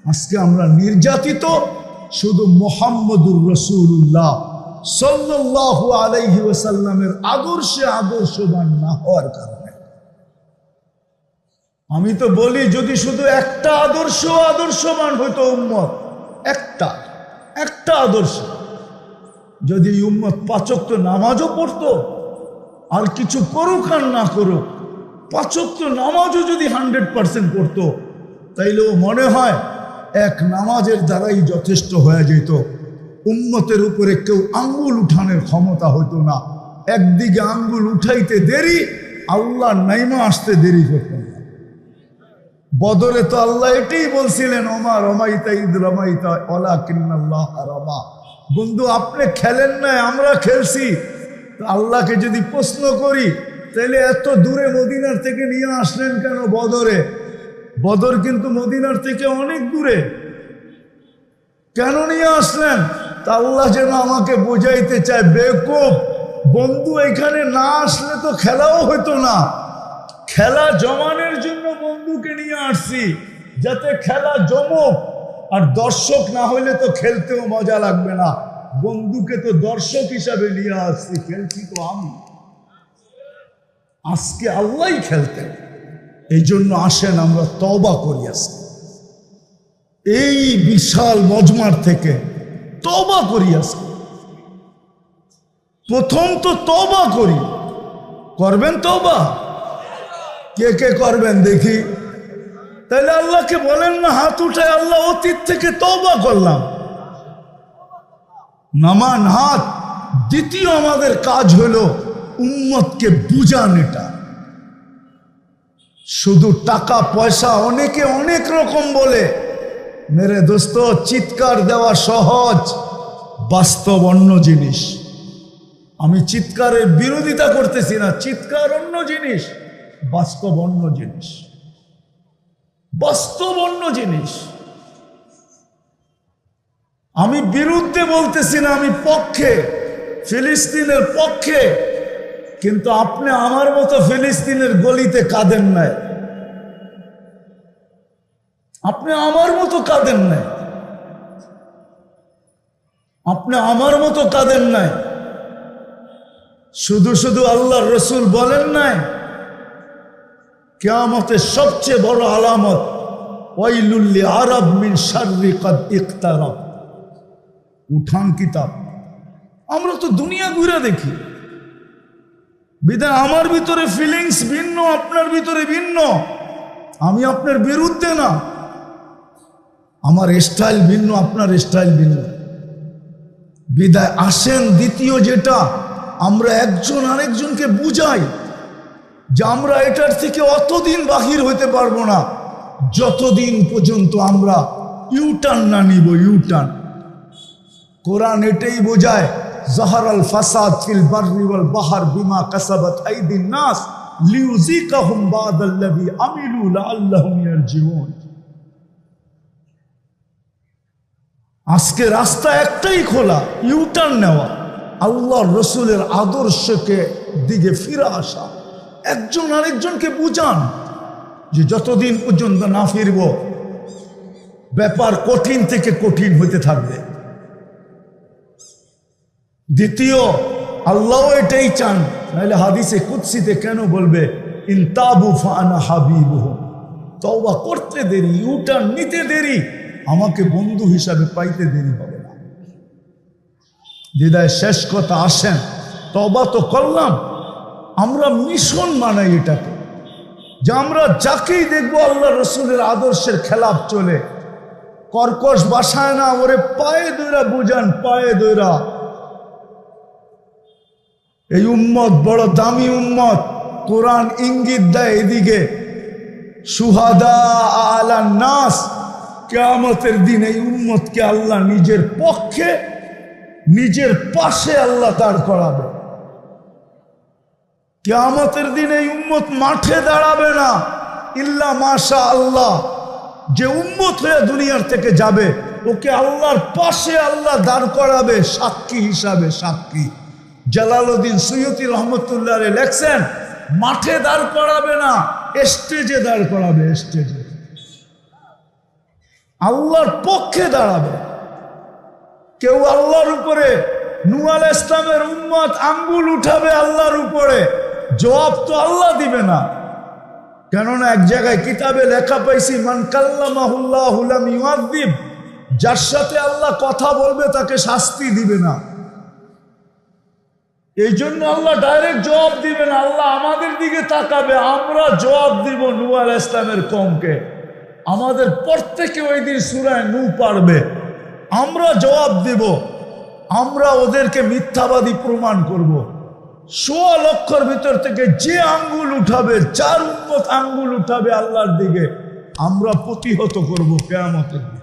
আজকে আমরা নির্যাতিত শুধু মুহাম্মদুর রাসূলুল্লাহ সাল্লাল্লাহু আলাইহি ওয়াসাল্লামের আদর্শে আদর্শবান না হওয়ার কারণে। আমি তো বলি যদি শুধু একটা আদর্শবান হইতো উম্মত, একটা আদর্শ, যদি উম্মত 5 ওয়াক্ত নামাজও পড়তো, আর কিছু করুক আর না করুক, 5 ওয়াক্ত নামাজও যদি 100% পড়তো, তাইলেও মনে হয় এক নামাজের দ্বারাই যথেষ্ট হয়ে যেত। উম্মতের উপরে কেউ আঙ্গুল উঠানোর ক্ষমতা হইতো না। একদিকে আঙ্গুল উঠাইতে দেরি, আল্লাহ নাইমা আসতে দেরি করতো না। বদরে তো আল্লাহ এটাই বলছিলেন, ওমা রমাইতা ইদ রমাইতা ওয়ালাকিন্নাল্লাহ রমা। বন্ধু আপনি খেলেন নাই, আমরা খেলছি। আল্লাহকে যদি প্রশ্ন করি, তাহলে এত দূরে মদিনার থেকে নিয়ে আসলেন কেন বদরে? বদর কিন্তু মদিনার থেকে অনেক দূরে, কেন নিয়ে আসলেন? তা আল্লাহ যেন আমাকে বোঝাইতে চায়, বেকুব বন্ধু এখানে না আসলে তো খেলাও হতো না। খেলা জমানের জন্য বন্ধুকে নিয়ে আসছি, যাতে খেলা জমুক। আর দর্শক না হইলে তো খেলতেও মজা লাগবে না। বন্ধুকে তো দর্শক হিসাবে নিয়ে আসছি, খেলছি তো আমি। আজকে আল্লাহই খেলতেন। এই জন্য আসেন আমরা তওবা করি। আজকে এই বিশাল মজমার থেকে তওবা করি। আজকে প্রথম তো তওবা করি। করবেন তওবা? কে কে করবেন দেখি? তাহলে আল্লাহকে বলেন না হাত উঠায়, আল্লাহ অতীত থেকে তওবা করলাম। নামান হাত। দ্বিতীয় আমাদের কাজ হলো উম্মতকে বুঝান। এটা শুধু টাকা পয়সা অনেকে অনেক রকম বলে। মেরে দোস্ত, চিৎকার দেওয়া সহজ, বাস্তব অন্য জিনিস। আমি চিৎকারের বিরোধিতা করতেছি না, চিৎকার অন্য জিনিস, বাস্তব অন্য জিনিস। বাস্তব অন্য জিনিস। আমি বিরুদ্ধে বলতেছি না, আমি পক্ষে, ফিলিস্তিনের পক্ষে। কিন্তু আপনি আমার মতো ফিলিস্তিনের গলিতে কাঁদেন নাই, আপনি আমার মতো কাঁদেন নাই, আপনি আমার মতো কাঁদেন নাই। শুধু শুধু আল্লাহর রসুল বলেন নাই, কিয়ামতের সবচেয়ে বড় আলামত ওয়াইলুল লিআরাব মিন শাররি কাদ ইকতারাব। উঠান কিতাব। আমরা তো দুনিয়া ঘুরে দেখি, বিধায় আমার ভিতরে ফিলিংস ভিন্ন, আপনার ভিতরে ভিন্ন। আমি আপনার বিরুদ্ধে না, আমার স্টাইল ভিন্ন, আপনার স্টাইল ভিন্ন। বিধায় আসেন দ্বিতীয় যেটা, আমরা একজন আরেকজনকে বুঝাই যে আমরা এটার থেকে অতদিন বাহির হইতে পারবো না যতদিন পর্যন্ত আমরা ইউটার্ন না নিব। ইউটার্ন কোরআন এটাই বোঝায়, যাহারাল ফাসাদ ফিল বাররি ওয়াল বাহর বিমা কাসাবাত আইদিন নাস লিউযিকাহুম বা'দাল্লাযী আমিলু লাআল্লাহুম ইয়ারজিউন। আজকে রাস্তা একটাই খোলা, ইউটার্ন নেওয়া, আল্লাহর রসুলের আদর্শকে দিকে ফিরে আসা। একজন আরেকজনকে বুঝান যে যতদিন পর্যন্ত না ফিরব, ব্যাপার কঠিন থেকে কঠিন হইতে থাকবে। দ্বিতীয়, আল্লাহ এটাই চান, নাহলে হাদিসে কুদসিতে কেন বলবে ইনতাবু ফাআনা হাবিবুহুম। তওবা করতে দেরি, ইউটার্ন নিতে দেরি, আমাকে বন্ধু হিসাবে পাইতে দেরি হবে না। বিদায় শেষ কথা, আসেন তওবা তো করলাম, আমরা মিশন মানাই এটাকে, যে আমরা যাকেই দেখবো আল্লাহ রসুলের আদর্শের খেলাফ চলে, কর্কশ বাসায় না, ওরে পায়ে দইরা বুঝান, পায়ে দইরা। এই উম্মত বড় দামি উম্মত। কোরআন ইঙ্গিত দেয় এদিকে, সুহাদা আলান নাস। কিয়ামতের দিন এই উম্মতকে আল্লাহ নিজের পক্ষে, নিজের পাশে আল্লাহ দাঁড় করাবে। কিয়ামতের দিন এই উম্মত মাঠে দাঁড়াবে না, ইল্লা মাশা আল্লাহ। যে উম্মত হয়ে দুনিয়ার থেকে যাবে, ওকে আল্লাহর পাশে আল্লাহ দাঁড় করাবে সাক্ষী হিসাবে। সাক্ষী জালালউদ্দিন সুয়ুতী রহমতুল্লাহ আলাইহি লেখছেন, মাঠে দাঁড় করাবে না, স্টেজে দাঁড় করাবে, স্টেজে। আল্লাহর পক্ষে দাঁড়াবে। কেউ আল্লাহর উপরে, নূহ আলাইহিস সালামের উম্মত আঙ্গুল উঠাবে আল্লাহর উপরে, জবাব তো আল্লাহ দিবে না। কেননা এক জায়গায় কিতাবে লেখা পাইছি, মান কাল্লামাহুল্লাহু লাম ইউআযিব, যার সাথে আল্লাহ কথা বলবে তাকে শাস্তি দিবে না। এই জন্য আল্লাহ ডাইরেক্ট জবাব দিবে না, আল্লাহ আমাদের দিকে তাকাবে, আমরা জবাব দিব নূহ আলাইহিস সালামের কওমকে। আমাদের প্রত্যেকে ওই দিন সূরা নূহ পারবে, আমরা জবাব দিব, আমরা ওদেরকে মিথ্যাবাদী প্রমাণ করব। ১৬ লক্ষর ভিতর থেকে যে আঙ্গুল উঠাবে, যার উম্মত আঙ্গুল উঠাবে আল্লাহর দিকে, আমরা প্রতিহত করব কিয়ামতের দিন।